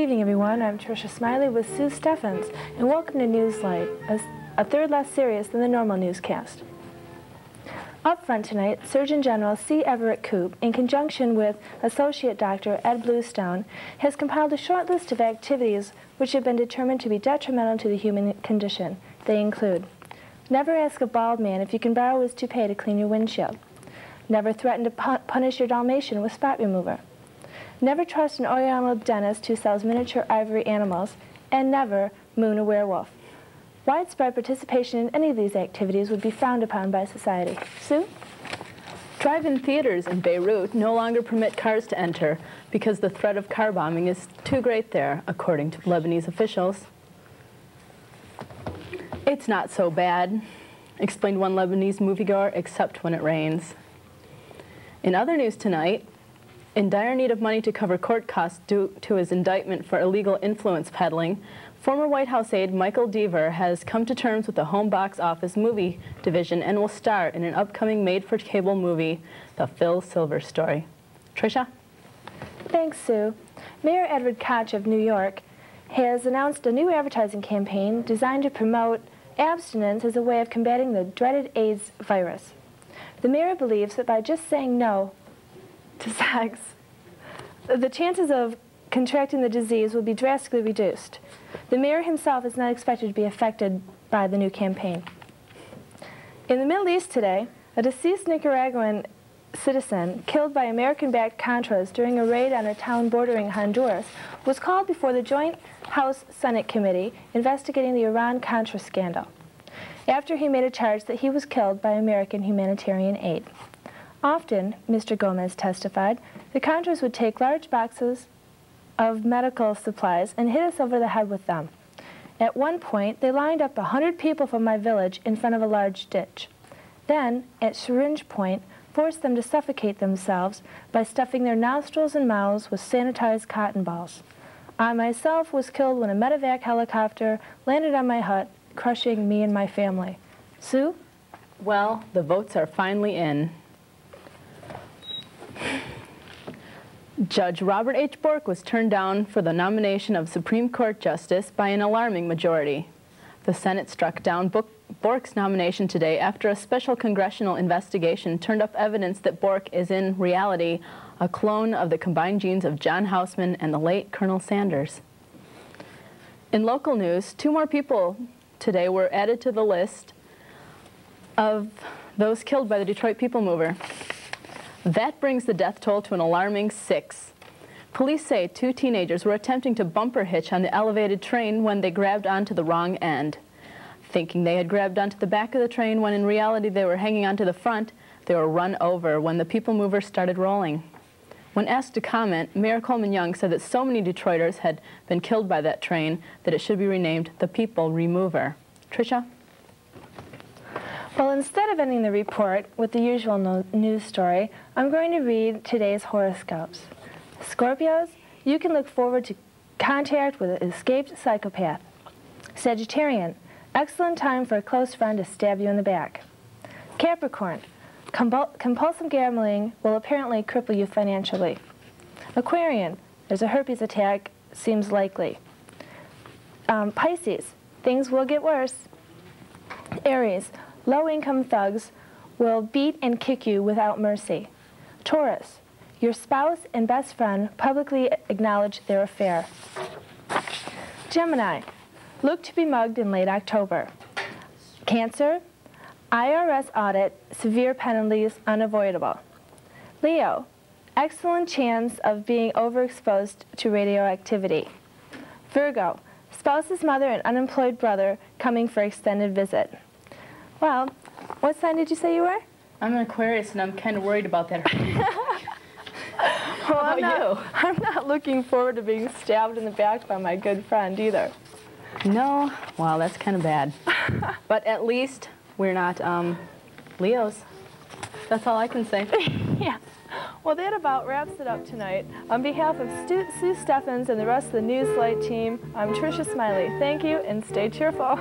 evening, everyone. I'm Tricia Smiley with Sue Steffens, and welcome to News Lite, a third less serious than the normal newscast. Up front tonight, Surgeon General C. Everett Koop, in conjunction with Associate Dr. Ed Bluestone, has compiled a short list of activities which have been determined to be detrimental to the human condition. They include: never ask a bald man if you can borrow his toupee to clean your windshield. Never threaten to punish your Dalmatian with spot remover. Never trust an Oriental dentist who sells miniature ivory animals, and never moon a werewolf. Widespread participation in any of these activities would be frowned upon by society. Sue? Drive-in theaters in Beirut no longer permit cars to enter because the threat of car bombing is too great there, according to Lebanese officials. It's not so bad, explained one Lebanese moviegoer, except when it rains. In other news tonight, in dire need of money to cover court costs due to his indictment for illegal influence peddling, former White House aide Michael Deaver has come to terms with the home box office movie division and will star in an upcoming made-for-cable movie, The Phil Silver Story. Tricia? Thanks, Sue. Mayor Edward Koch of New York has announced a new advertising campaign designed to promote abstinence as a way of combating the dreaded AIDS virus. The mayor believes that by just saying no to sex, the chances of contracting the disease will be drastically reduced. The mayor himself is not expected to be affected by the new campaign. In the Middle East today, a deceased Nicaraguan citizen killed by American-backed Contras during a raid on a town bordering Honduras was called before the Joint House-Senate Committee investigating the Iran-Contra scandal, after he made a charge that he was killed by American humanitarian aid. Often, Mr. Gomez testified, the Contras would take large boxes of medical supplies and hit us over the head with them. At one point, they lined up 100 people from my village in front of a large ditch. Then, at syringe point, forced them to suffocate themselves by stuffing their nostrils and mouths with sanitized cotton balls. I myself was killed when a medevac helicopter landed on my hut, crushing me and my family. Sue? Well, the votes are finally in. Judge Robert H. Bork was turned down for the nomination of Supreme Court Justice by an alarming majority. The Senate struck down Bork's nomination today after a special congressional investigation turned up evidence that Bork is in reality a clone of the combined genes of John Houseman and the late Colonel Sanders. In local news, 2 more people today were added to the list of those killed by the Detroit People Mover. That brings the death toll to an alarming 6. Police say 2 teenagers were attempting to bumper hitch on the elevated train when they grabbed onto the wrong end. Thinking they had grabbed onto the back of the train when in reality they were hanging onto the front, they were run over when the People Mover started rolling. When asked to comment, Mayor Coleman Young said that so many Detroiters had been killed by that train that it should be renamed the People Remover. Tricia? Well, instead of ending the report with the usual news story, I'm going to read today's horoscopes. Scorpios, you can look forward to contact with an escaped psychopath. Sagittarian, excellent time for a close friend to stab you in the back. Capricorn, compulsive gambling will apparently cripple you financially. Aquarian, there's a herpes attack, seems likely. Pisces, things will get worse. Aries, low-income thugs will beat and kick you without mercy. Taurus, your spouse and best friend publicly acknowledge their affair. Gemini, look to be mugged in late October. Cancer, IRS audit, severe penalties unavoidable. Leo, excellent chance of being overexposed to radioactivity. Virgo, spouse's mother and unemployed brother coming for extended visit. Well, what sign did you say you were? I'm an Aquarius, and I'm kind of worried about that. Well, I'm not looking forward to being stabbed in the back by my good friend either. No? Well, that's kind of bad. But at least we're not Leos. That's all I can say. Yeah. Well, that about wraps it up tonight. On behalf of Sue Steffens and the rest of the News Lite team, I'm Tricia Smiley. Thank you, and stay cheerful.